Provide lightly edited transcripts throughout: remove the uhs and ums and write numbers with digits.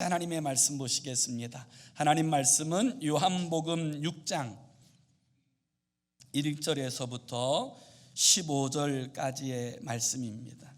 하나님의 말씀 보시겠습니다. 하나님 말씀은 요한복음 6장 1절에서부터 15절까지의 말씀입니다.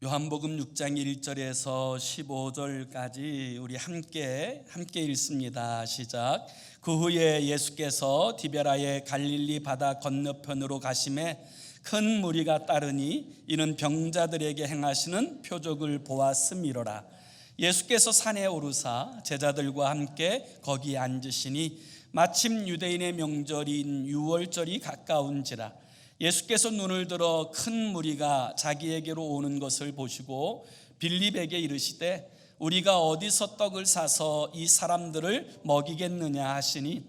요한복음 6장 1절에서 15절까지 우리 함께 읽습니다. 시작. 그 후에 예수께서 디베라의 갈릴리 바다 건너편으로 가심에 큰 무리가 따르니 이는 병자들에게 행하시는 표적을 보았음이로라. 예수께서 산에 오르사 제자들과 함께 거기 앉으시니 마침 유대인의 명절인 유월절이 가까운지라. 예수께서 눈을 들어 큰 무리가 자기에게로 오는 것을 보시고 빌립에게 이르시되 우리가 어디서 떡을 사서 이 사람들을 먹이겠느냐 하시니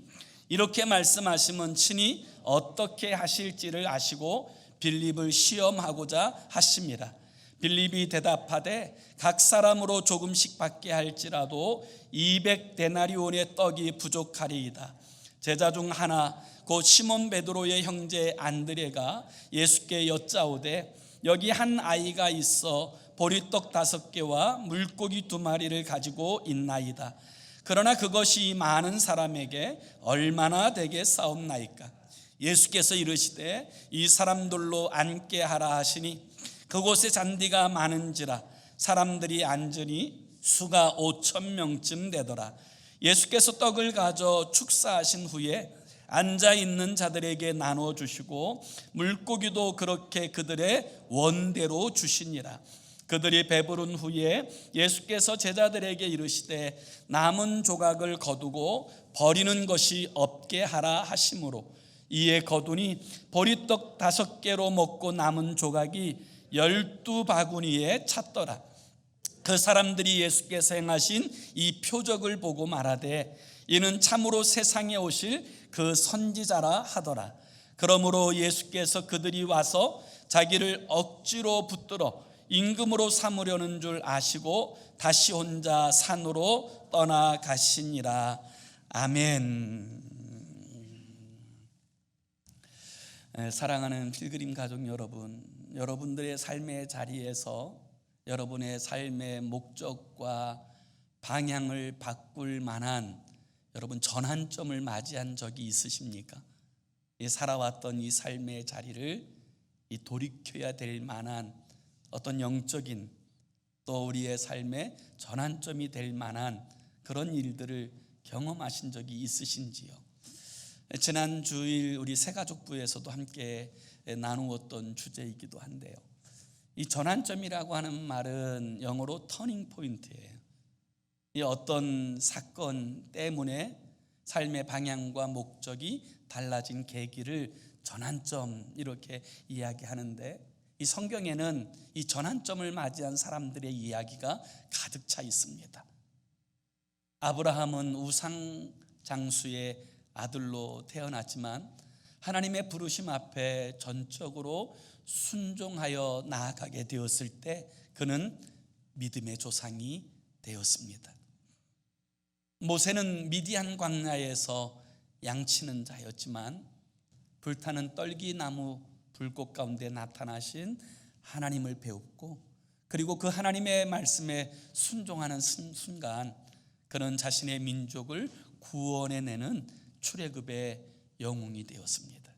이렇게 말씀하시면 친히 어떻게 하실지를 아시고 빌립을 시험하고자 하심이라. 빌립이 대답하되 각 사람으로 조금씩 받게 할지라도 200데나리온의 떡이 부족하리이다. 제자 중 하나 곧 시몬 베드로의 형제 안드레가 예수께 여짜오되 여기 한 아이가 있어 보리떡 5개와 물고기 2마리를 가지고 있나이다. 그러나 그것이 많은 사람에게 얼마나 되겠사옵나이까. 예수께서 이르시되 이 사람들로 앉게 하라 하시니 그곳에 잔디가 많은지라 사람들이 앉으니 수가 5,000명쯤 되더라. 예수께서 떡을 가져 축사하신 후에 앉아있는 자들에게 나눠주시고 물고기도 그렇게 그들의 원대로 주시니라. 그들이 배부른 후에 예수께서 제자들에게 이르시되 남은 조각을 거두고 버리는 것이 없게 하라 하심으로 이에 거두니 보리떡 5개로 먹고 남은 조각이 12바구니에 찼더라. 그 사람들이 예수께서 행하신 이 표적을 보고 말하되 이는 참으로 세상에 오실 그 선지자라 하더라. 그러므로 예수께서 그들이 와서 자기를 억지로 붙들어 임금으로 삼으려는 줄 아시고 다시 혼자 산으로 떠나가시니라. 아멘. 사랑하는 필그림 가족 여러분, 여러분들의 삶의 자리에서 여러분의 삶의 목적과 방향을 바꿀 만한 여러분 전환점을 맞이한 적이 있으십니까? 살아왔던 이 삶의 자리를 돌이켜야 될 만한 어떤 영적인 또 우리의 삶의 전환점이 될 만한 그런 일들을 경험하신 적이 있으신지요? 지난 주일 우리 새가족부에서도 함께 나누었던 주제이기도 한데요, 이 전환점이라고 하는 말은 영어로 터닝 포인트예요. 이 어떤 사건 때문에 삶의 방향과 목적이 달라진 계기를 전환점 이렇게 이야기하는데, 이 성경에는 이 전환점을 맞이한 사람들의 이야기가 가득 차 있습니다. 아브라함은 우상 장수의 아들로 태어났지만 하나님의 부르심 앞에 전적으로 순종하여 나아가게 되었을 때 그는 믿음의 조상이 되었습니다. 모세는 미디안 광야에서 양치는 자였지만 불타는 떨기나무 불꽃 가운데 나타나신 하나님을 배웠고, 그리고 그 하나님의 말씀에 순종하는 순간 그는 자신의 민족을 구원해내는 출애굽의 영웅이 되었습니다.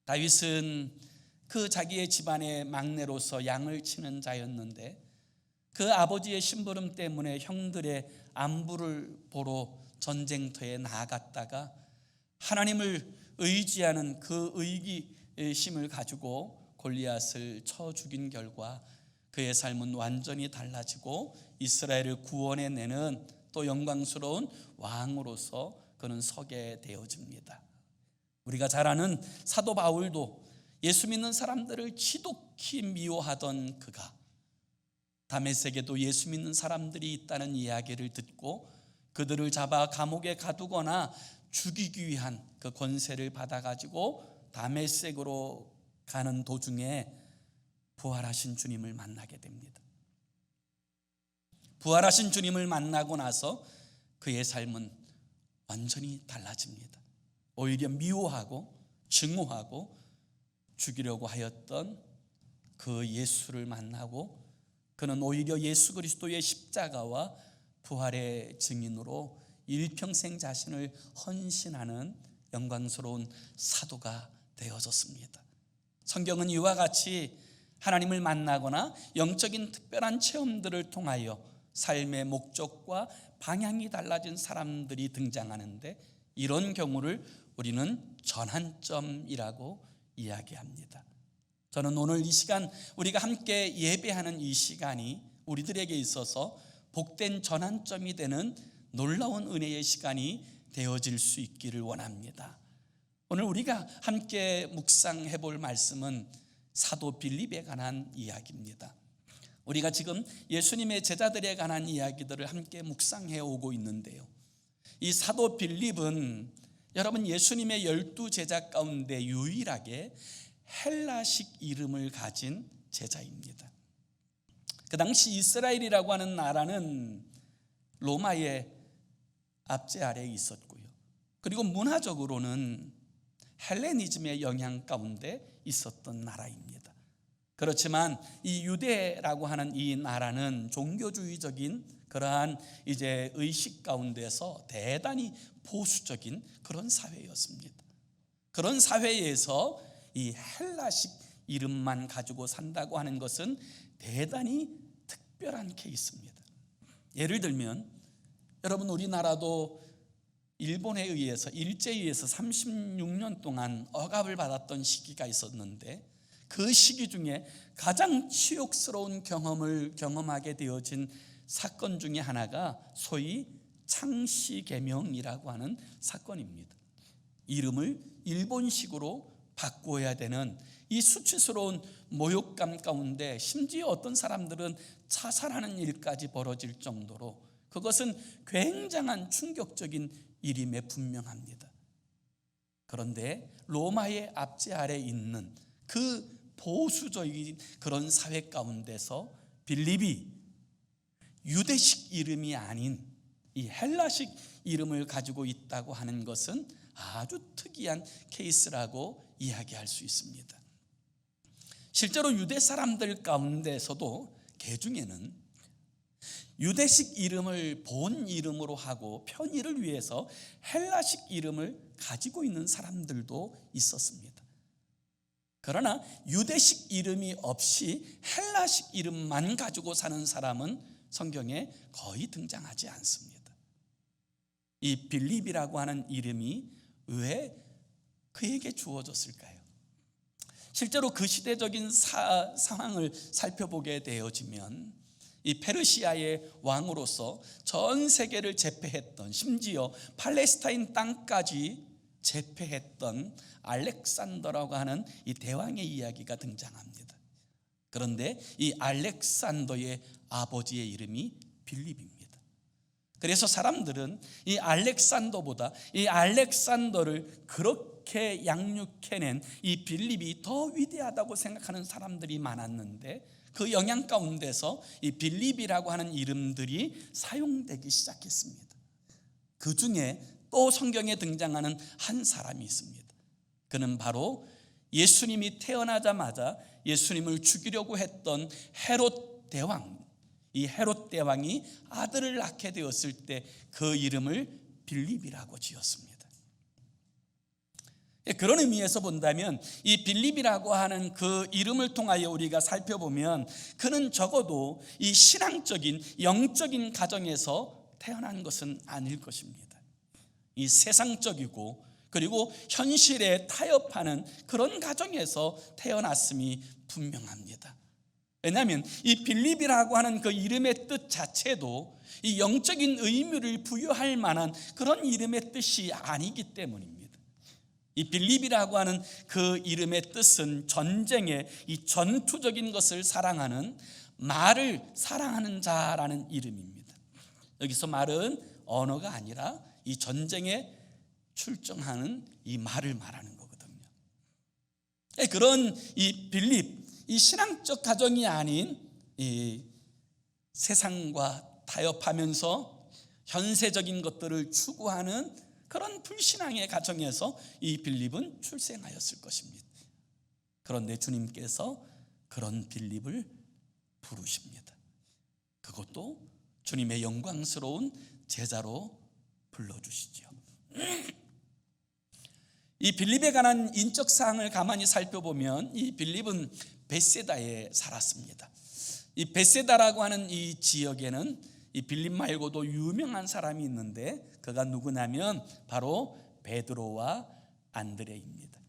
다윗은 그 자기의 집안의 막내로서 양을 치는 자였는데 그 아버지의 심부름 때문에 형들의 안부를 보러 전쟁터에 나아갔다가 하나님을 의지하는 그 의기심을 가지고 골리앗을 쳐 죽인 결과 그의 삶은 완전히 달라지고 이스라엘을 구원해내는 또 영광스러운 왕으로서 그는 서게 되어집니다. 우리가 잘 아는 사도 바울도 예수 믿는 사람들을 지독히 미워하던 그가 다메섹에도 예수 믿는 사람들이 있다는 이야기를 듣고 그들을 잡아 감옥에 가두거나 죽이기 위한 그 권세를 받아가지고 다메섹으로 가는 도중에 부활하신 주님을 만나게 됩니다. 부활하신 주님을 만나고 나서 그의 삶은 완전히 달라집니다. 오히려 미워하고 증오하고 죽이려고 하였던 그 예수를 만나고 그는 오히려 예수 그리스도의 십자가와 부활의 증인으로 일평생 자신을 헌신하는 영광스러운 사도가 되어졌습니다. 성경은 이와 같이 하나님을 만나거나 영적인 특별한 체험들을 통하여 삶의 목적과 방향이 달라진 사람들이 등장하는데, 이런 경우를 우리는 전환점이라고 이야기합니다. 저는 오늘 이 시간, 우리가 함께 예배하는 이 시간이 우리들에게 있어서 복된 전환점이 되는 놀라운 은혜의 시간이 되어질 수 있기를 원합니다. 오늘 우리가 함께 묵상해 볼 말씀은 사도 빌립에 관한 이야기입니다. 우리가 지금 예수님의 제자들에 관한 이야기들을 함께 묵상해 오고 있는데요, 이 사도 빌립은 여러분 예수님의 12 제자 가운데 유일하게 헬라식 이름을 가진 제자입니다. 그 당시 이스라엘이라고 하는 나라는 로마의 압제 아래에 있었고요, 그리고 문화적으로는 헬레니즘의 영향 가운데 있었던 나라입니다. 그렇지만 이 유대라고 하는 이 나라는 종교주의적인 그러한 이제 의식 가운데서 대단히 보수적인 그런 사회였습니다. 그런 사회에서 이 헬라식 이름만 가지고 산다고 하는 것은 대단히 특별한 케이스입니다. 예를 들면 여러분, 우리나라도 일본에 의해서 일제에 의해서 36년 동안 억압을 받았던 시기가 있었는데, 그 시기 중에 가장 치욕스러운 경험을 경험하게 되어진 사건 중에 하나가 소위 창씨개명이라고 하는 사건입니다. 이름을 일본식으로 바꾸어야 되는 이 수치스러운 모욕감 가운데 심지어 어떤 사람들은 자살하는 일까지 벌어질 정도로 그것은 굉장한 충격적인 일임에 분명합니다. 그런데 로마의 압제 아래 있는 그 보수적인 그런 사회 가운데서 빌립이 유대식 이름이 아닌 이 헬라식 이름을 가지고 있다고 하는 것은 아주 특이한 케이스라고 이야기할 수 있습니다. 실제로 유대 사람들 가운데서도 개중에는 유대식 이름을 본 이름으로 하고 편의를 위해서 헬라식 이름을 가지고 있는 사람들도 있었습니다. 그러나 유대식 이름이 없이 헬라식 이름만 가지고 사는 사람은 성경에 거의 등장하지 않습니다. 이 빌립이라고 하는 이름이 왜 그에게 주어졌을까요? 실제로 그 시대적인 상황을 살펴보게 되어지면 이 페르시아의 왕으로서 전 세계를 제패했던, 심지어 팔레스타인 땅까지 제패했던 알렉산더라고 하는 이 대왕의 이야기가 등장합니다. 그런데 이 알렉산더의 아버지의 이름이 빌립입니다. 그래서 사람들은 이 알렉산더보다 이 알렉산더를 그렇게 양육해낸 이 빌립이 더 위대하다고 생각하는 사람들이 많았는데, 그 영향 가운데서 이 빌립이라고 하는 이름들이 사용되기 시작했습니다. 그 중에 또 성경에 등장하는 한 사람이 있습니다. 그는 바로 예수님이 태어나자마자 예수님을 죽이려고 했던 헤롯 대왕, 이 헤롯 대왕이 아들을 낳게 되었을 때 그 이름을 빌립이라고 지었습니다. 그런 의미에서 본다면 이 빌립이라고 하는 그 이름을 통하여 우리가 살펴보면 그는 적어도 이 신앙적인 영적인 가정에서 태어난 것은 아닐 것입니다. 이 세상적이고 그리고 현실에 타협하는 그런 가정에서 태어났음이 분명합니다. 왜냐하면 이 빌립이라고 하는 그 이름의 뜻 자체도 이 영적인 의미를 부여할 만한 그런 이름의 뜻이 아니기 때문입니다. 이 빌립이라고 하는 그 이름의 뜻은 전쟁의 이 전투적인 것을 사랑하는, 말을 사랑하는 자라는 이름입니다. 여기서 말은 언어가 아니라 이 전쟁에 출정하는 이 말을 말하는 거거든요. 그런 이 빌립, 이 신앙적 가정이 아닌 이 세상과 타협하면서 현세적인 것들을 추구하는 그런 불신앙의 가정에서 이 빌립은 출생하였을 것입니다. 그런데 주님께서 그런 빌립을 부르십니다. 그것도 주님의 영광스러운 제자로 불러주시죠. 이 빌립에 관한 인적 사항을 가만히 살펴보면 이 빌립은 벳세다에 살았습니다. 이 벳세다라고 하는 이 지역에는 이 빌립 말고도 유명한 사람이 있는데 그가 누구냐면 바로 베드로와 안드레입니다.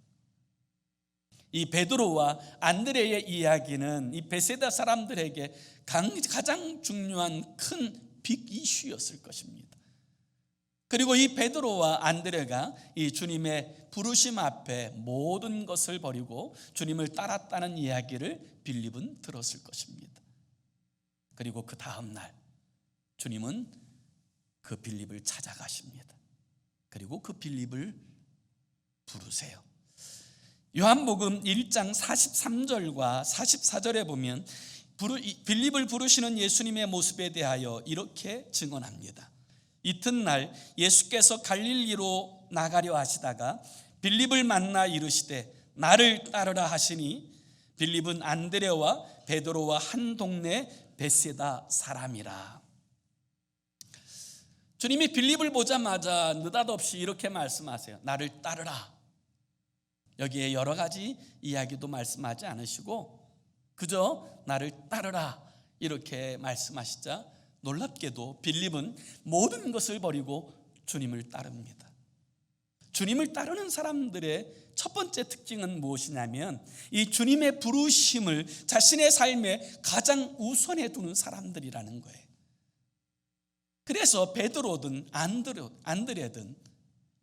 이 베드로와 안드레의 이야기는 이 벳세다 사람들에게 가장 중요한 큰 빅 이슈였을 것입니다. 그리고 이 베드로와 안드레가 이 주님의 부르심 앞에 모든 것을 버리고 주님을 따랐다는 이야기를 빌립은 들었을 것입니다. 그리고 그 다음 날 주님은 그 빌립을 찾아가십니다. 그리고 그 빌립을 부르세요. 요한복음 1장 43절과 44절에 보면 빌립을 부르시는 예수님의 모습에 대하여 이렇게 증언합니다. 이튿날 예수께서 갈릴리로 나가려 하시다가 빌립을 만나 이르시되 나를 따르라 하시니 빌립은 안드레와 베드로와 한 동네 벳세다 사람이라. 주님이 빌립을 보자마자 느닷없이 이렇게 말씀하세요. 나를 따르라. 여기에 여러 가지 이야기도 말씀하지 않으시고 그저 나를 따르라 이렇게 말씀하시자 놀랍게도 빌립은 모든 것을 버리고 주님을 따릅니다. 주님을 따르는 사람들의 첫 번째 특징은 무엇이냐면 이 주님의 부르심을 자신의 삶에 가장 우선에 두는 사람들이라는 거예요. 그래서 베드로든 안드레든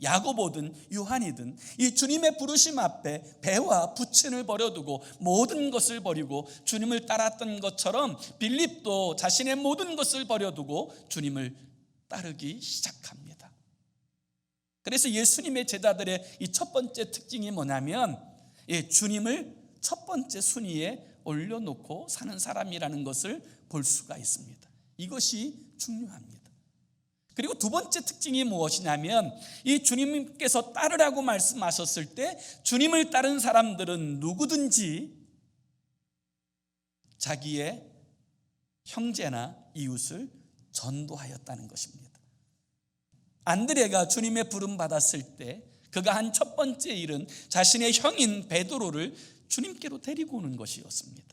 야고보든 요한이든 이 주님의 부르심 앞에 배와 부친을 버려두고 모든 것을 버리고 주님을 따랐던 것처럼 빌립도 자신의 모든 것을 버려두고 주님을 따르기 시작합니다. 그래서 예수님의 제자들의 이 첫 번째 특징이 뭐냐면 주님을 첫 번째 순위에 올려놓고 사는 사람이라는 것을 볼 수가 있습니다. 이것이 중요합니다. 그리고 두 번째 특징이 무엇이냐면 이 주님께서 따르라고 말씀하셨을 때 주님을 따른 사람들은 누구든지 자기의 형제나 이웃을 전도하였다는 것입니다. 안드레가 주님의 부름 받았을 때 그가 한 첫 번째 일은 자신의 형인 베드로를 주님께로 데리고 오는 것이었습니다.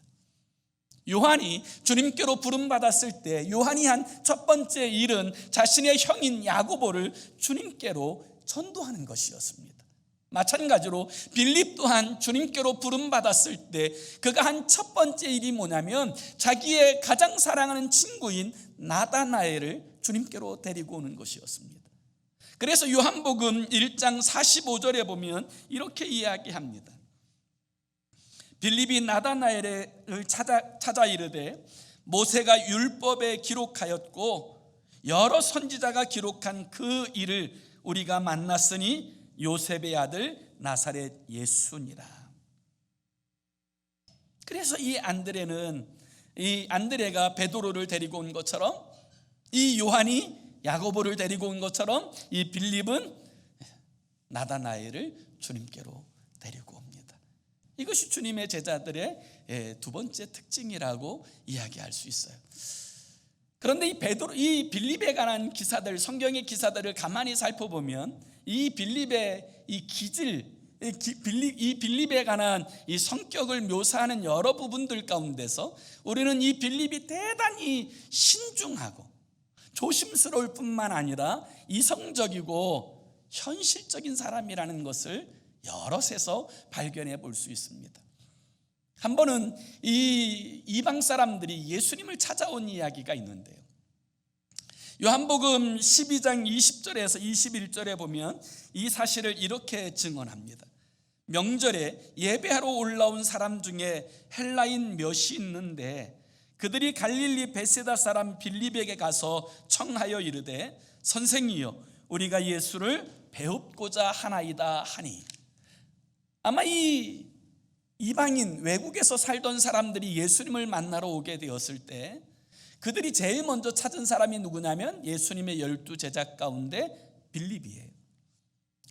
요한이 주님께로 부름받았을 때 요한이 한 첫 번째 일은 자신의 형인 야고보를 주님께로 전도하는 것이었습니다. 마찬가지로 빌립 또한 주님께로 부름받았을 때 그가 한 첫 번째 일이 뭐냐면 자기의 가장 사랑하는 친구인 나다나엘을 주님께로 데리고 오는 것이었습니다. 그래서 요한복음 1장 45절에 보면 이렇게 이야기합니다. 빌립이 나다나엘을 찾아 이르되 모세가 율법에 기록하였고 여러 선지자가 기록한 그 일을 우리가 만났으니 요셉의 아들 나사렛 예수니라. 그래서 이 안드레가 베드로를 데리고 온 것처럼 이 요한이 야고보를 데리고 온 것처럼 이 빌립은 나다나엘을 주님께로 데리고 옵니다. 이것이 주님의 제자들의 두 번째 특징이라고 이야기할 수 있어요. 그런데 이 빌립에 관한 기사들, 성경의 기사들을 가만히 살펴보면 이 빌립의 이 기질, 이 빌립에 관한 이 성격을 묘사하는 여러 부분들 가운데서 우리는 이 빌립이 대단히 신중하고 조심스러울 뿐만 아니라 이성적이고 현실적인 사람이라는 것을 여럿에서 발견해 볼 수 있습니다. 한 번은 이 이방 사람들이 예수님을 찾아온 이야기가 있는데요. 요한복음 12장 20절에서 21절에 보면 이 사실을 이렇게 증언합니다. 명절에 예배하러 올라온 사람 중에 헬라인 몇이 있는데 그들이 갈릴리 벳세다 사람 빌립에게 가서 청하여 이르되 선생이여 우리가 예수를 배웁고자 하나이다 하니. 아마 이 이방인 외국에서 살던 사람들이 예수님을 만나러 오게 되었을 때 그들이 제일 먼저 찾은 사람이 누구냐면 예수님의 12 제자 가운데 빌립이에요.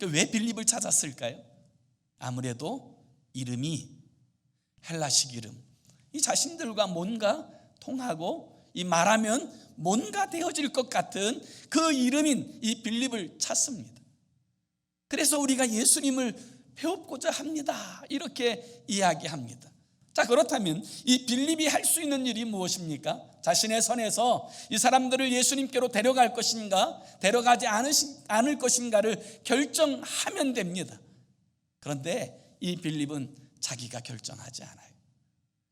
왜 빌립을 찾았을까요? 아무래도 이름이 헬라식 이름, 이 자신들과 뭔가 통하고 이 말하면 뭔가 되어질 것 같은 그 이름인 이 빌립을 찾습니다. 그래서 우리가 예수님을 배우고자 합니다, 이렇게 이야기합니다. 자, 그렇다면 이 빌립이 할 수 있는 일이 무엇입니까? 자신의 선에서 이 사람들을 예수님께로 데려갈 것인가, 데려가지 않을 것인가를 결정하면 됩니다. 그런데 이 빌립은 자기가 결정하지 않아요.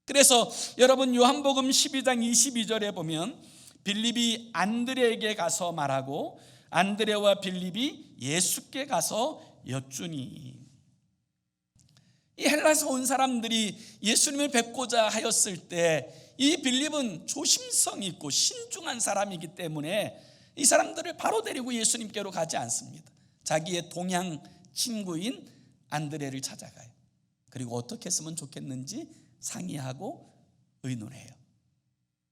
그래서 여러분, 요한복음 12장 22절에 보면 빌립이 안드레에게 가서 말하고 안드레와 빌립이 예수께 가서 여쭈니, 이 헬라에서 온 사람들이 예수님을 뵙고자 하였을 때 이 빌립은 조심성 있고 신중한 사람이기 때문에 이 사람들을 바로 데리고 예수님께로 가지 않습니다. 자기의 동양 친구인 안드레를 찾아가요. 그리고 어떻게 했으면 좋겠는지 상의하고 의논해요.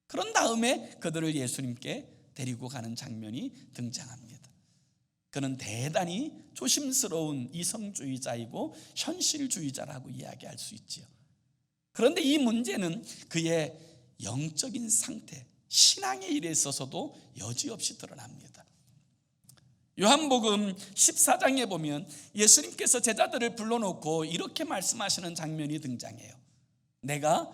그런 다음에 그들을 예수님께 데리고 가는 장면이 등장합니다. 그는 대단히 조심스러운 이성주의자이고 현실주의자라고 이야기할 수 있지요. 그런데 이 문제는 그의 영적인 상태, 신앙의 일에 있어서도 여지없이 드러납니다. 요한복음 14장에 보면 예수님께서 제자들을 불러놓고 이렇게 말씀하시는 장면이 등장해요. 내가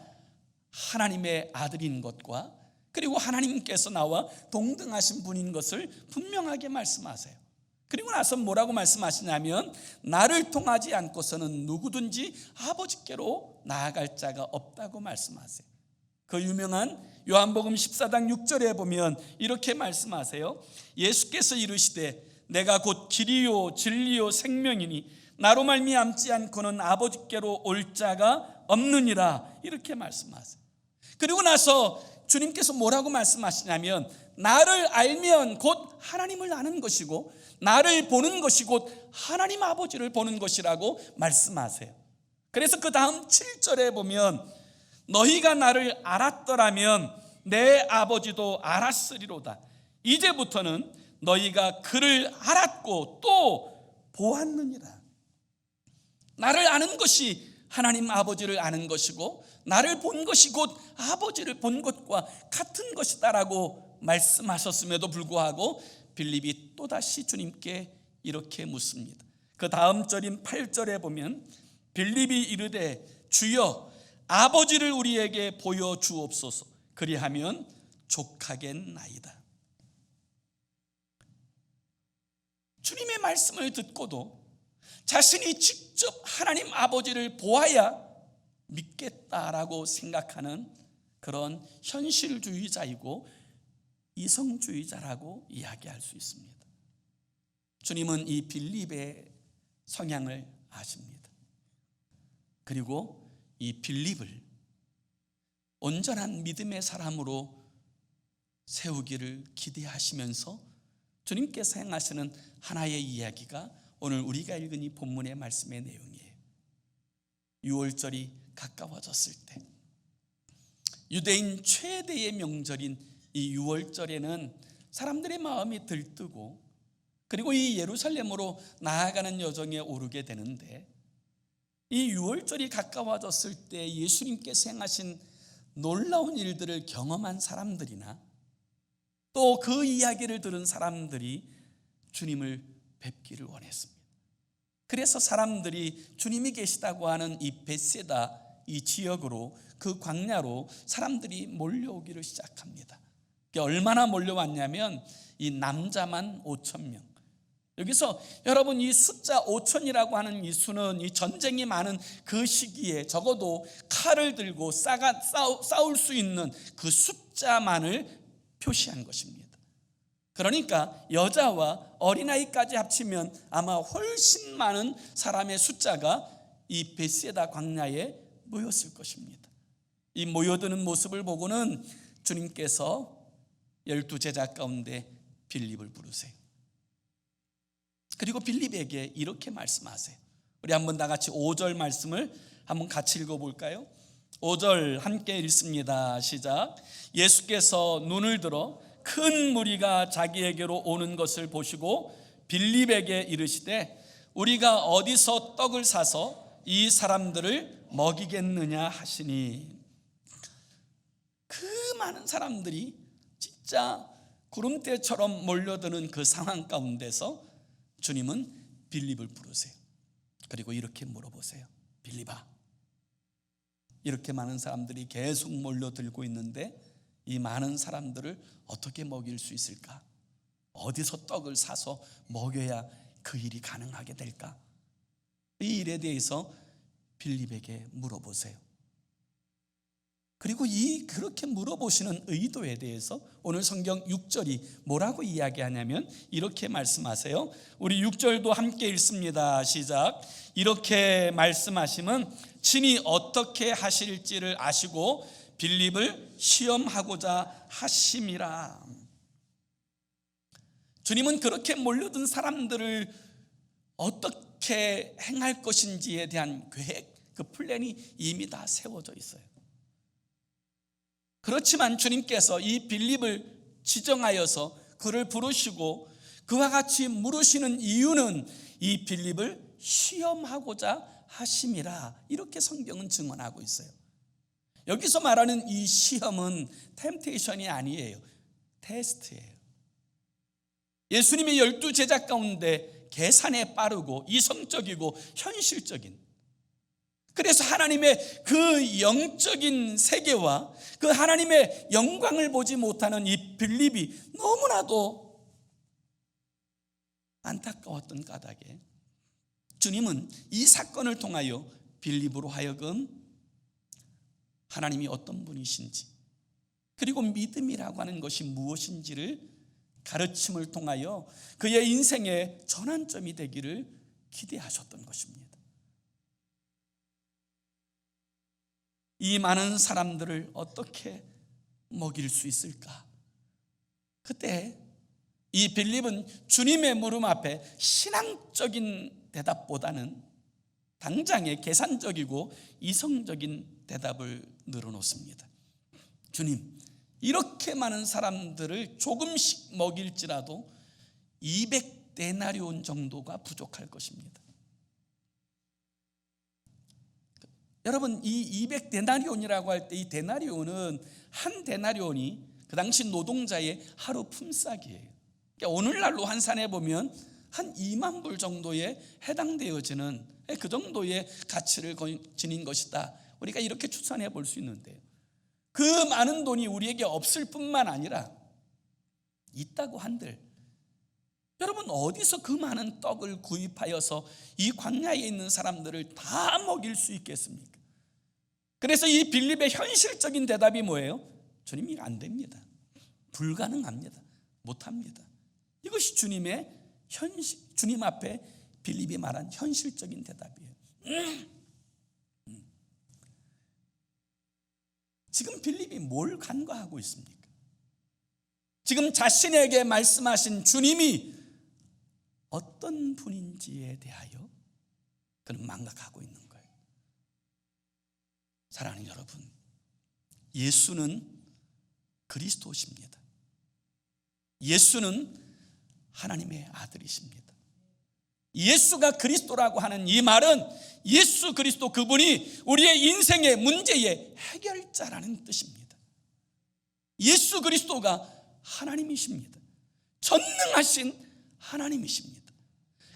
하나님의 아들인 것과 그리고 하나님께서 나와 동등하신 분인 것을 분명하게 말씀하세요. 그리고 나서 뭐라고 말씀하시냐면 나를 통하지 않고서는 누구든지 아버지께로 나아갈 자가 없다고 말씀하세요. 그 유명한 요한복음 14장 6절에 보면 이렇게 말씀하세요. 예수께서 이르시되 내가 곧 길이요 진리요 생명이니 나로 말미암지 않고는 아버지께로 올 자가 없느니라, 이렇게 말씀하세요. 그리고 나서 주님께서 뭐라고 말씀하시냐면 나를 알면 곧 하나님을 아는 것이고 나를 보는 것이 곧 하나님 아버지를 보는 것이라고 말씀하세요. 그래서 그 다음 7절에 보면 너희가 나를 알았더라면 내 아버지도 알았으리로다. 이제부터는 너희가 그를 알았고 또 보았느니라. 나를 아는 것이 하나님 아버지를 아는 것이고 나를 본 것이 곧 아버지를 본 것과 같은 것이다라고 말씀하셨음에도 불구하고 빌립이 또다시 주님께 이렇게 묻습니다. 그 다음 절인 8절에 보면 빌립이 이르되 주여 아버지를 우리에게 보여주옵소서, 그리하면 족하겠나이다. 주님의 말씀을 듣고도 자신이 직접 하나님 아버지를 보아야 믿겠다라고 생각하는 그런 현실주의자이고 이성주의자라고 이야기할 수 있습니다. 주님은 이 빌립의 성향을 아십니다. 그리고 이 빌립을 온전한 믿음의 사람으로 세우기를 기대하시면서 주님께서 행하시는 하나의 이야기가 오늘 우리가 읽은 이 본문의 말씀의 내용이에요. 유월절이 가까워졌을 때 유대인 최대의 명절인 이 유월절에는 사람들의 마음이 들뜨고 그리고 이 예루살렘으로 나아가는 여정에 오르게 되는데, 이 유월절이 가까워졌을 때 예수님께서 행하신 놀라운 일들을 경험한 사람들이나 또 그 이야기를 들은 사람들이 주님을 뵙기를 원했습니다. 그래서 사람들이 주님이 계시다고 하는 이 벳세다 이 지역으로, 그 광야로 사람들이 몰려오기를 시작합니다. 얼마나 몰려왔냐면 이 남자만 5,000명. 여기서 여러분, 이 숫자 5,000이라고 하는 이 수는 이 전쟁이 많은 그 시기에 적어도 칼을 들고 싸울 수 있는 그 숫자만을 표시한 것입니다. 그러니까 여자와 어린아이까지 합치면 아마 훨씬 많은 사람의 숫자가 이 벳세다 광야에 모였을 것입니다. 이 모여드는 모습을 보고는 주님께서 12제자 가운데 빌립을 부르세요. 그리고 빌립에게 이렇게 말씀하세요. 우리 한번 다 같이 5절 말씀을 한번 같이 읽어볼까요? 5절 함께 읽습니다. 시작. 예수께서 눈을 들어 큰 무리가 자기에게로 오는 것을 보시고 빌립에게 이르시되 우리가 어디서 떡을 사서 이 사람들을 먹이겠느냐 하시니, 그 많은 사람들이 진짜 구름대처럼 몰려드는 그 상황 가운데서 주님은 빌립을 부르세요. 그리고 이렇게 물어보세요. 빌립아, 이렇게 많은 사람들이 계속 몰려들고 있는데 이 많은 사람들을 어떻게 먹일 수 있을까? 어디서 떡을 사서 먹여야 그 일이 가능하게 될까? 이 일에 대해서 빌립에게 물어보세요. 그리고 그렇게 물어보시는 의도에 대해서 오늘 성경 6절이 뭐라고 이야기하냐면 이렇게 말씀하세요. 우리 6절도 함께 읽습니다. 시작. 이렇게 말씀하시면 친히 어떻게 하실지를 아시고 빌립을 시험하고자 하심이라. 주님은 그렇게 몰려든 사람들을 어떻게 행할 것인지에 대한 계획, 그 플랜이 이미 다 세워져 있어요. 그렇지만 주님께서 이 빌립을 지정하여서 그를 부르시고 그와 같이 물으시는 이유는 이 빌립을 시험하고자 하심이라, 이렇게 성경은 증언하고 있어요. 여기서 말하는 이 시험은 템테이션이 아니에요. 테스트예요. 예수님의 12제자 가운데 계산에 빠르고 이성적이고 현실적인, 그래서 하나님의 그 영적인 세계와 그 하나님의 영광을 보지 못하는 이 빌립이 너무나도 안타까웠던 까닭에 주님은 이 사건을 통하여 빌립으로 하여금 하나님이 어떤 분이신지, 그리고 믿음이라고 하는 것이 무엇인지를 가르침을 통하여 그의 인생의 전환점이 되기를 기대하셨던 것입니다. 이 많은 사람들을 어떻게 먹일 수 있을까? 그때 이 빌립은 주님의 물음 앞에 신앙적인 대답보다는 당장의 계산적이고 이성적인 대답을 늘어놓습니다. 주님, 이렇게 많은 사람들을 조금씩 먹일지라도 200데나리온 정도가 부족할 것입니다. 여러분, 이 200데나리온이라고 할 때 이 데나리온은 한 데나리온이 그 당시 노동자의 하루 품삯이에요. 그러니까 오늘날로 환산해 보면 한 2만 불 정도에 해당되어지는 그 정도의 가치를 지닌 것이다. 우리가 이렇게 추산해 볼 수 있는데요. 그 많은 돈이 우리에게 없을 뿐만 아니라 있다고 한들 여러분, 어디서 그 많은 떡을 구입하여서 이 광야에 있는 사람들을 다 먹일 수 있겠습니까? 그래서 이 빌립의 현실적인 대답이 뭐예요? 주님, 이거 안 됩니다. 불가능합니다. 못합니다. 이것이 주님 앞에 빌립이 말한 현실적인 대답이에요. 지금 빌립이 뭘 간과하고 있습니까? 지금 자신에게 말씀하신 주님이 어떤 분인지에 대하여 그는 망각하고 있는 거예요. 사랑하는 여러분, 예수는 그리스도십니다. 예수는 하나님의 아들이십니다. 예수가 그리스도라고 하는 이 말은 예수 그리스도 그분이 우리의 인생의 문제의 해결자라는 뜻입니다. 예수 그리스도가 하나님이십니다. 전능하신 하나님이십니다.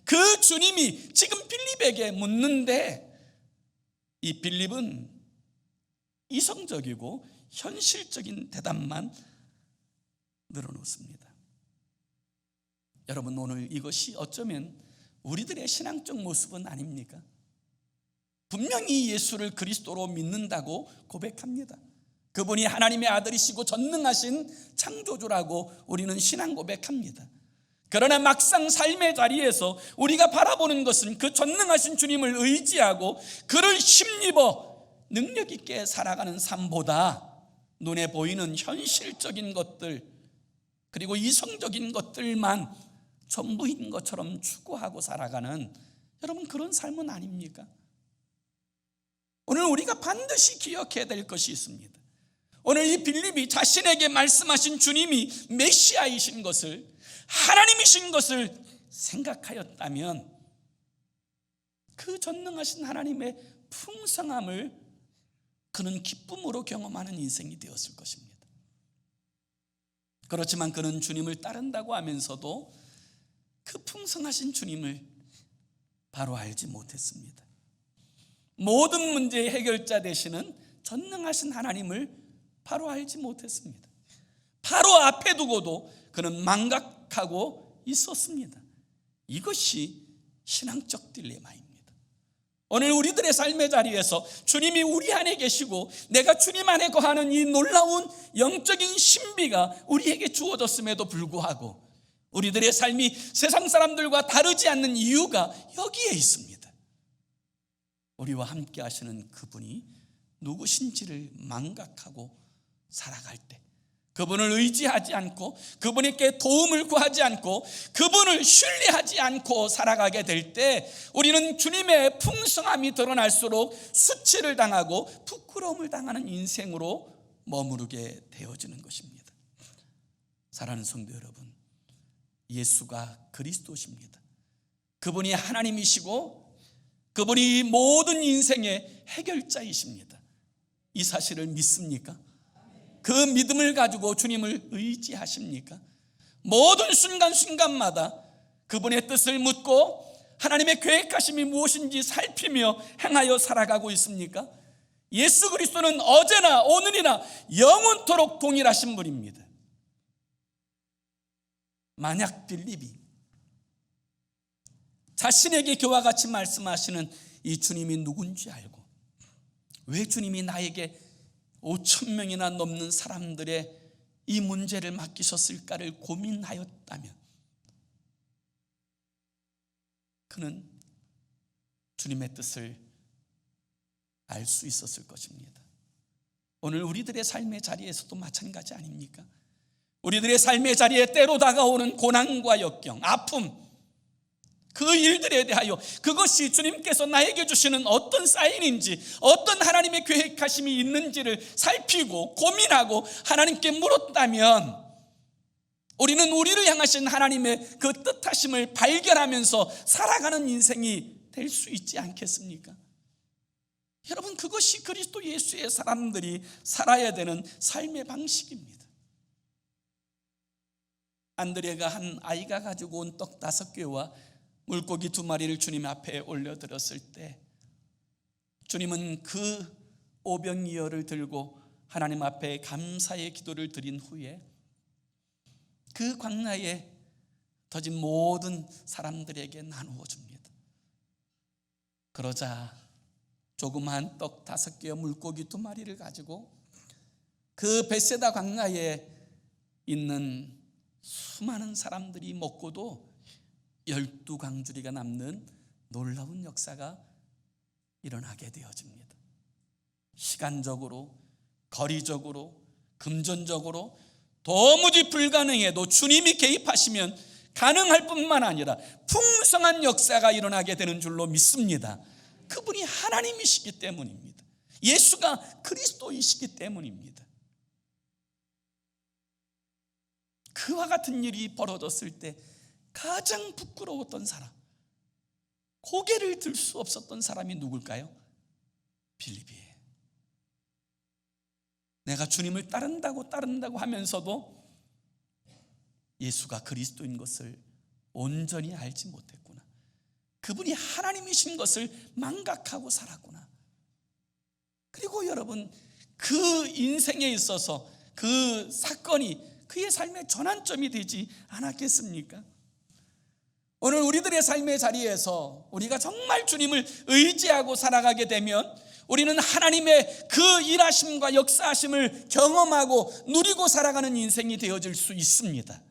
그 주님이 지금 빌립에게 묻는데 이 빌립은 이성적이고 현실적인 대답만 늘어놓습니다. 여러분, 오늘 이것이 어쩌면 우리들의 신앙적 모습은 아닙니까? 분명히 예수를 그리스도로 믿는다고 고백합니다. 그분이 하나님의 아들이시고 전능하신 창조주라고 우리는 신앙 고백합니다. 그러나 막상 삶의 자리에서 우리가 바라보는 것은 그 전능하신 주님을 의지하고 그를 힘입어 능력 있게 살아가는 삶보다 눈에 보이는 현실적인 것들, 그리고 이성적인 것들만 전부인 것처럼 추구하고 살아가는, 여러분, 그런 삶은 아닙니까? 오늘 우리가 반드시 기억해야 될 것이 있습니다. 오늘 이 빌립이 자신에게 말씀하신 주님이 메시아이신 것을, 하나님이신 것을 생각하였다면 그 전능하신 하나님의 풍성함을 그는 기쁨으로 경험하는 인생이 되었을 것입니다. 그렇지만 그는 주님을 따른다고 하면서도 그 풍성하신 주님을 바로 알지 못했습니다. 모든 문제의 해결자 되시는 전능하신 하나님을 바로 알지 못했습니다. 바로 앞에 두고도 그는 망각하고 있었습니다. 이것이 신앙적 딜레마입니다. 오늘 우리들의 삶의 자리에서 주님이 우리 안에 계시고 내가 주님 안에 거하는 이 놀라운 영적인 신비가 우리에게 주어졌음에도 불구하고 우리들의 삶이 세상 사람들과 다르지 않는 이유가 여기에 있습니다. 우리와 함께 하시는 그분이 누구신지를 망각하고 살아갈 때, 그분을 의지하지 않고 그분에게 도움을 구하지 않고 그분을 신뢰하지 않고 살아가게 될 때 우리는 주님의 풍성함이 드러날수록 수치를 당하고 부끄러움을 당하는 인생으로 머무르게 되어지는 것입니다. 사랑하는 성도 여러분, 예수가 그리스도십니다. 그분이 하나님이시고 그분이 모든 인생의 해결자이십니다. 이 사실을 믿습니까? 그 믿음을 가지고 주님을 의지하십니까? 모든 순간순간마다 그분의 뜻을 묻고 하나님의 계획하심이 무엇인지 살피며 행하여 살아가고 있습니까? 예수 그리스도는 어제나 오늘이나 영원토록 동일하신 분입니다. 만약 빌립이 자신에게 그와 같이 말씀하시는 이 주님이 누군지 알고 왜 주님이 나에게 5,000명이나 넘는 사람들의 이 문제를 맡기셨을까를 고민하였다면 그는 주님의 뜻을 알 수 있었을 것입니다. 오늘 우리들의 삶의 자리에서도 마찬가지 아닙니까? 우리들의 삶의 자리에 때로 다가오는 고난과 역경, 아픔, 그 일들에 대하여 그것이 주님께서 나에게 주시는 어떤 사인인지 어떤 하나님의 계획하심이 있는지를 살피고 고민하고 하나님께 물었다면 우리는 우리를 향하신 하나님의 그 뜻하심을 발견하면서 살아가는 인생이 될 수 있지 않겠습니까? 여러분, 그것이 그리스도 예수의 사람들이 살아야 되는 삶의 방식입니다. 안드레가 한 아이가 가지고 온 떡 5개와 물고기 2마리를 주님 앞에 올려드렸을 때 주님은 그 오병이어를 들고 하나님 앞에 감사의 기도를 드린 후에 그 광야에 터진 모든 사람들에게 나누어 줍니다. 그러자 조그마한 떡 5개와 물고기 2마리를 가지고 그 벳세다 광야에 있는 수많은 사람들이 먹고도 12광주리가 남는 놀라운 역사가 일어나게 되어집니다. 시간적으로, 거리적으로, 금전적으로 도무지 불가능해도 주님이 개입하시면 가능할 뿐만 아니라 풍성한 역사가 일어나게 되는 줄로 믿습니다. 그분이 하나님이시기 때문입니다. 예수가 그리스도이시기 때문입니다. 그와 같은 일이 벌어졌을 때 가장 부끄러웠던 사람, 고개를 들 수 없었던 사람이 누굴까요? 빌립이에요. 내가 주님을 따른다고 하면서도 예수가 그리스도인 것을 온전히 알지 못했구나. 그분이 하나님이신 것을 망각하고 살았구나. 그리고 여러분, 그 인생에 있어서 그 사건이 그의 삶의 전환점이 되지 않았겠습니까? 오늘 우리들의 삶의 자리에서 우리가 정말 주님을 의지하고 살아가게 되면 우리는 하나님의 그 일하심과 역사하심을 경험하고 누리고 살아가는 인생이 되어질 수 있습니다.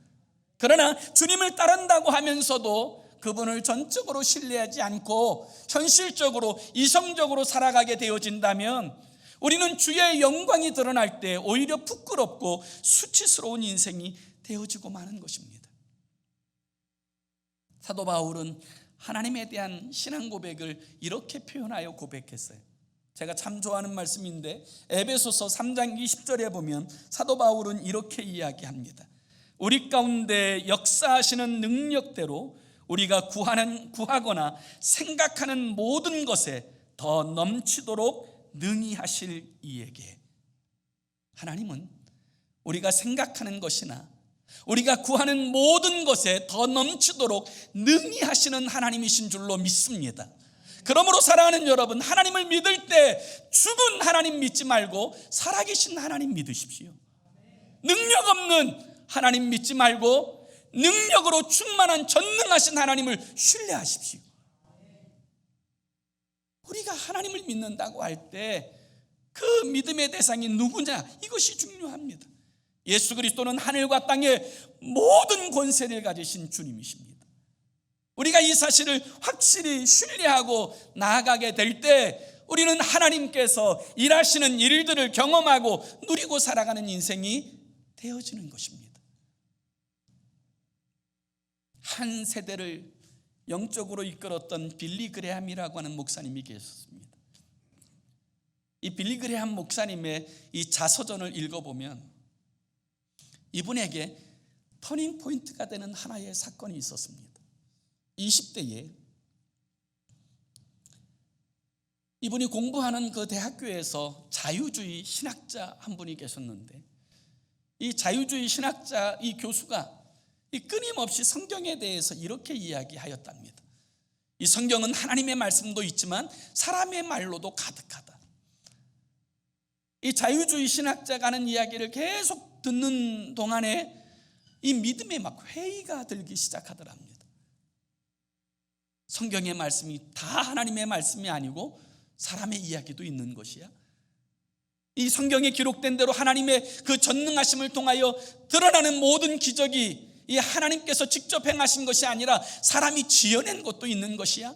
그러나 주님을 따른다고 하면서도 그분을 전적으로 신뢰하지 않고 현실적으로 이성적으로 살아가게 되어진다면 우리는 주의 영광이 드러날 때 오히려 부끄럽고 수치스러운 인생이 되어지고 마는 것입니다. 사도 바울은 하나님에 대한 신앙 고백을 이렇게 표현하여 고백했어요. 제가 참 좋아하는 말씀인데 에베소서 3장 20절에 보면 사도 바울은 이렇게 이야기합니다. 우리 가운데 역사하시는 능력대로 우리가 구하거나 생각하는 모든 것에 더 넘치도록 능히 하실 이에게. 하나님은 우리가 생각하는 것이나 우리가 구하는 모든 것에 더 넘치도록 능히 하시는 하나님이신 줄로 믿습니다. 그러므로 사랑하는 여러분, 하나님을 믿을 때 죽은 하나님 믿지 말고 살아계신 하나님 믿으십시오. 능력 없는 하나님 믿지 말고 능력으로 충만한 전능하신 하나님을 신뢰하십시오. 우리가 하나님을 믿는다고 할 때 그 믿음의 대상이 누구냐, 이것이 중요합니다. 예수 그리스도는 하늘과 땅의 모든 권세를 가지신 주님이십니다. 우리가 이 사실을 확실히 신뢰하고 나아가게 될 때 우리는 하나님께서 일하시는 일들을 경험하고 누리고 살아가는 인생이 되어지는 것입니다. 한 세대를 영적으로 이끌었던 빌리 그레함이라고 하는 목사님이 계셨습니다. 이 빌리 그레함 목사님의 이 자서전을 읽어보면 이분에게 터닝 포인트가 되는 하나의 사건이 있었습니다. 20대에 이분이 공부하는 그 대학교에서 자유주의 신학자 한 분이 계셨는데, 이 자유주의 신학자 이 교수가 끊임없이 성경에 대해서 이렇게 이야기하였답니다. 이 성경은 하나님의 말씀도 있지만 사람의 말로도 가득하다. 이 자유주의 신학자가 하는 이야기를 계속 듣는 동안에 이 믿음에 막 회의가 들기 시작하더랍니다. 성경의 말씀이 다 하나님의 말씀이 아니고 사람의 이야기도 있는 것이야. 이 성경에 기록된 대로 하나님의 그 전능하심을 통하여 드러나는 모든 기적이 이 하나님께서 직접 행하신 것이 아니라 사람이 지어낸 것도 있는 것이야.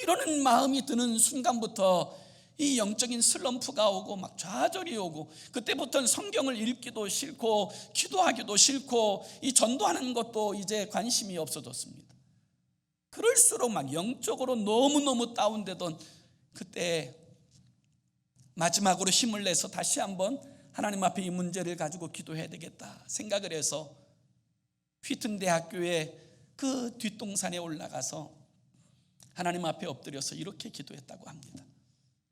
이러는 마음이 드는 순간부터 이 영적인 슬럼프가 오고 막 좌절이 오고, 그때부터는 성경을 읽기도 싫고 기도하기도 싫고 이 전도하는 것도 이제 관심이 없어졌습니다. 그럴수록 막 영적으로 너무너무 다운되던 그때 마지막으로 힘을 내서 다시 한번 하나님 앞에 이 문제를 가지고 기도해야 되겠다 생각을 해서 휘튼 대학교의 그 뒷동산에 올라가서 하나님 앞에 엎드려서 이렇게 기도했다고 합니다.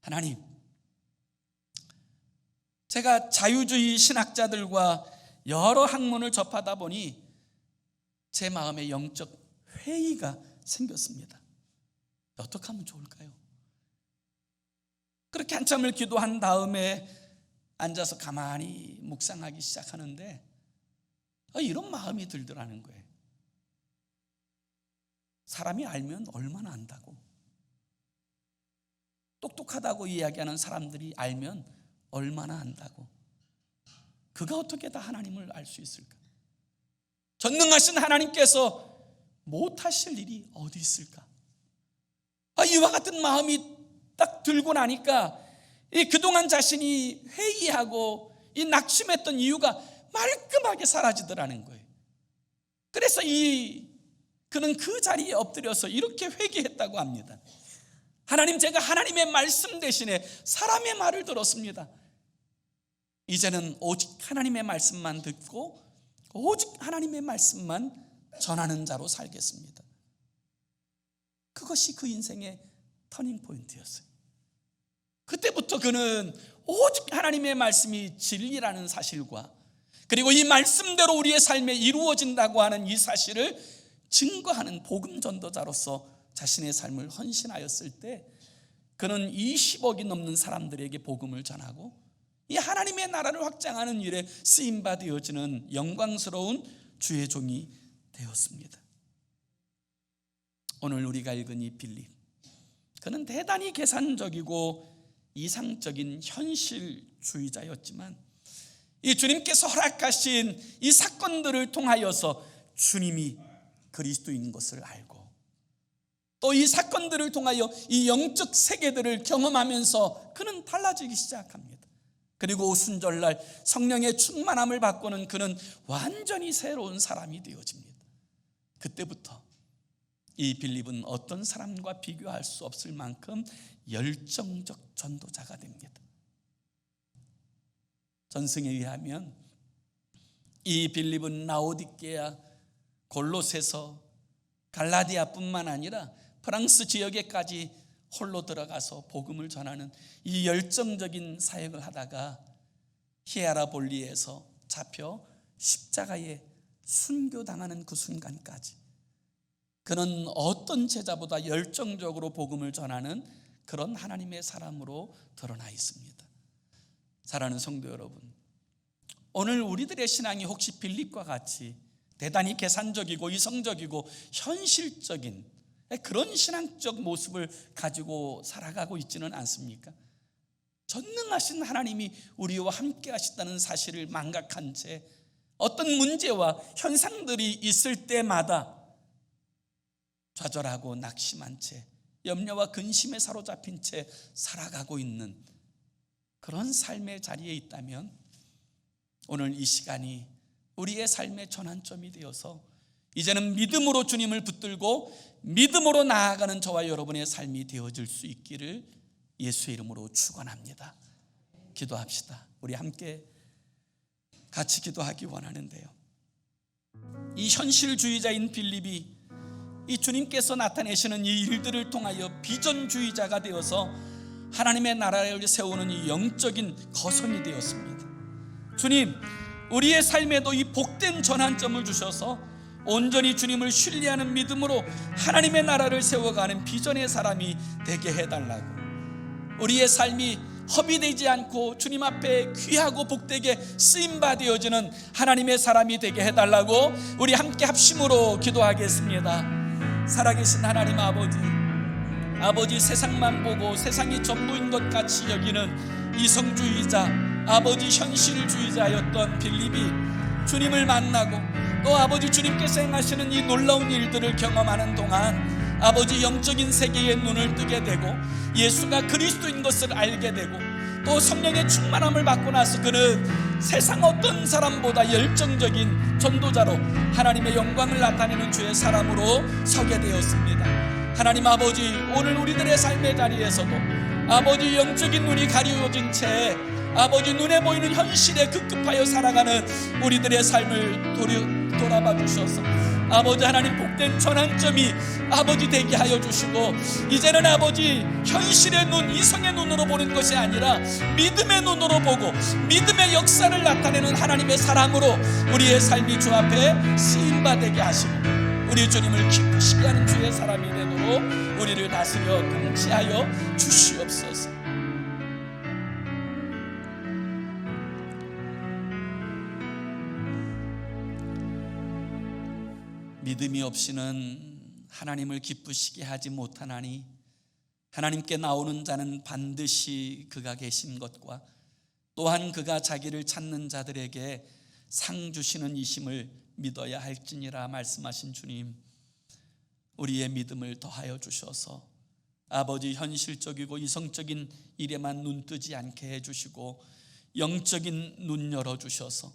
하나님, 제가 자유주의 신학자들과 여러 학문을 접하다 보니 제 마음에 영적 회의가 생겼습니다. 어떻게 하면 좋을까요? 그렇게 한참을 기도한 다음에 앉아서 가만히 묵상하기 시작하는데 이런 마음이 들더라는 거예요. 사람이 알면 얼마나 안다고, 똑똑하다고 이야기하는 사람들이 알면 얼마나 안다고, 그가 어떻게 다 하나님을 알 수 있을까? 전능하신 하나님께서 못하실 일이 어디 있을까? 이와 같은 마음이 딱 들고 나니까 그동안 자신이 회의하고 낙심했던 이유가 말끔하게 사라지더라는 거예요. 그래서 그는 그 자리에 엎드려서 이렇게 회개했다고 합니다. 하나님, 제가 하나님의 말씀 대신에 사람의 말을 들었습니다. 이제는 오직 하나님의 말씀만 듣고 오직 하나님의 말씀만 전하는 자로 살겠습니다. 그것이 그 인생의 터닝 포인트였어요. 그때부터 그는 오직 하나님의 말씀이 진리라는 사실과, 그리고 이 말씀대로 우리의 삶에 이루어진다고 하는 이 사실을 증거하는 복음 전도자로서 자신의 삶을 헌신하였을 때 그는 20억이 넘는 사람들에게 복음을 전하고 이 하나님의 나라를 확장하는 일에 쓰임받아지는 영광스러운 주의 종이 되었습니다. 오늘 우리가 읽은 이 빌립, 그는 대단히 계산적이고 이상적인 현실주의자였지만 이 주님께서 허락하신 이 사건들을 통하여서 주님이 그리스도인 것을 알고, 또 이 사건들을 통하여 이 영적 세계들을 경험하면서 그는 달라지기 시작합니다. 그리고 오순절날 성령의 충만함을 받고는 그는 완전히 새로운 사람이 되어집니다. 그때부터 이 빌립은 어떤 사람과 비교할 수 없을 만큼 열정적 전도자가 됩니다. 전승에 의하면 이 빌립은 라오디게아, 골로새서, 갈라디아뿐만 아니라 프랑스 지역에까지 홀로 들어가서 복음을 전하는 이 열정적인 사역을 하다가 히에라볼리에서 잡혀 십자가에 순교당하는 그 순간까지 그는 어떤 제자보다 열정적으로 복음을 전하는 그런 하나님의 사람으로 드러나 있습니다. 사랑하는 성도 여러분, 오늘 우리들의 신앙이 혹시 빌립과 같이 대단히 계산적이고 이성적이고 현실적인 그런 신앙적 모습을 가지고 살아가고 있지는 않습니까? 전능하신 하나님이 우리와 함께 하시다는 사실을 망각한 채 어떤 문제와 현상들이 있을 때마다 좌절하고 낙심한 채 염려와 근심에 사로잡힌 채 살아가고 있는 그런 삶의 자리에 있다면 오늘 이 시간이 우리의 삶의 전환점이 되어서 이제는 믿음으로 주님을 붙들고 믿음으로 나아가는 저와 여러분의 삶이 되어질 수 있기를 예수의 이름으로 축원합니다. 기도합시다. 우리 함께 같이 기도하기 원하는데요, 이 현실주의자인 빌립이 이 주님께서 나타내시는 이 일들을 통하여 비전주의자가 되어서 하나님의 나라를 세우는 이 영적인 거선이 되었습니다. 주님, 우리의 삶에도 이 복된 전환점을 주셔서 온전히 주님을 신뢰하는 믿음으로 하나님의 나라를 세워가는 비전의 사람이 되게 해달라고, 우리의 삶이 허비되지 않고 주님 앞에 귀하고 복되게 쓰임받아지는 하나님의 사람이 되게 해달라고 우리 함께 합심으로 기도하겠습니다. 살아계신 하나님 아버지, 세상만 보고 세상이 전부인 것 같이 여기는 이성주의자, 아버지 현실주의자였던 빌립이 주님을 만나고 또 아버지 주님께서 행하시는 이 놀라운 일들을 경험하는 동안 아버지 영적인 세계의 눈을 뜨게 되고 예수가 그리스도인 것을 알게 되고 또 성령의 충만함을 받고 나서 그는 세상 어떤 사람보다 열정적인 전도자로 하나님의 영광을 나타내는 주의 사람으로 서게 되었습니다. 하나님 아버지, 오늘 우리들의 삶의 자리에서도 아버지 영적인 눈이 가려진 채 아버지 눈에 보이는 현실에 급급하여 살아가는 우리들의 삶을 돌아봐 주셔서 아버지 하나님 복된 전환점이 아버지 되게 하여 주시고 이제는 아버지 현실의 눈, 이성의 눈으로 보는 것이 아니라 믿음의 눈으로 보고 믿음의 역사를 나타내는 하나님의 사람으로 우리의 삶이 주 앞에 쓰임받게 하시고 우리 주님을 기쁘시게 하는 주의 사람이 되도록 우리를 다스려 통치하여 주시옵소서. 믿음이 없이는 하나님을 기쁘시게 하지 못하나니 하나님께 나오는 자는 반드시 그가 계신 것과 또한 그가 자기를 찾는 자들에게 상 주시는 이심을 믿어야 할지니라 말씀하신 주님, 우리의 믿음을 더하여 주셔서 아버지 현실적이고 이성적인 일에만 눈 뜨지 않게 해주시고 영적인 눈 열어주셔서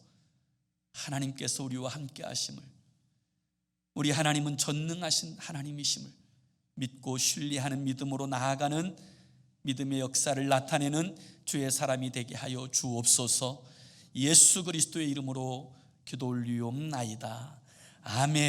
하나님께서 우리와 함께 하심을, 우리 하나님은 전능하신 하나님이심을 믿고 신뢰하는 믿음으로 나아가는 믿음의 역사를 나타내는 주의 사람이 되게 하여 주옵소서. 예수 그리스도의 이름으로 기도 올리옵나이다. 아멘.